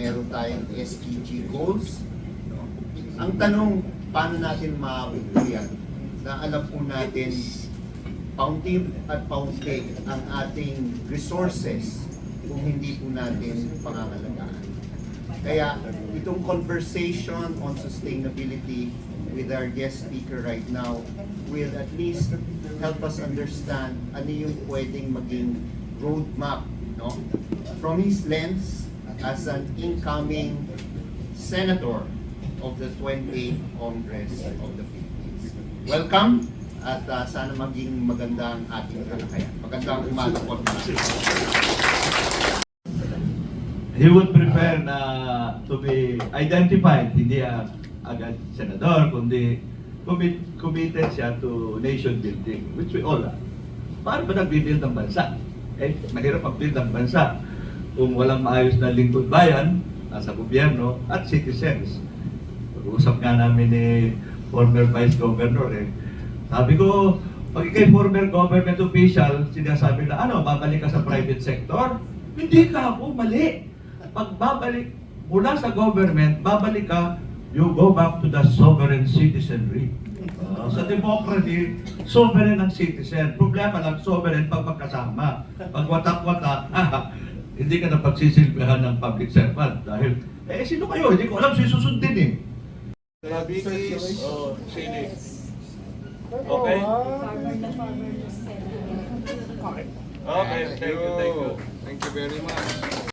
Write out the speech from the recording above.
meron tayong SDG goals. No? Ang tanong, paano natin maabot yan? Na alam po natin, paunti at paunti ang ating resources kung hindi po natin pangangalagaan. Kaya itong conversation on sustainability with our guest speaker right now will at least help us understand ano yung pwedeng maging roadmap, no? From his lens as an incoming senator of the 28th Congress of the Philippines. Welcome at sana maging magandang ating talakayan. Magandang umaga po. He would prefer na to be identified, hindi agad senador, kundi committed siya to nation building, which we all are. Paano ba nag-build ng bansa? Mahirap mag-build ng bansa kung walang maayos na lingkod bayan, nasa gobyerno, at citizens. Pag-uusap nga namin ni former Vice Governor, sabi ko, pag ikay former government official, sinasabi na, babalik ka sa private sector? Hindi ka ako, mali. Pag babalik mula sa government, babalik ka, you go back to the sovereign citizenry. Sa democracy, sovereign ang citizen. Problema lang, sovereign pag magkasama. Pag watak-watak, hindi ka na pagsisilbihan ng public servant. Dahil, sino kayo? Hindi ko alam, susundin eh. Diabetes o sinig? Okay? Okay, thank you. Thank you very much.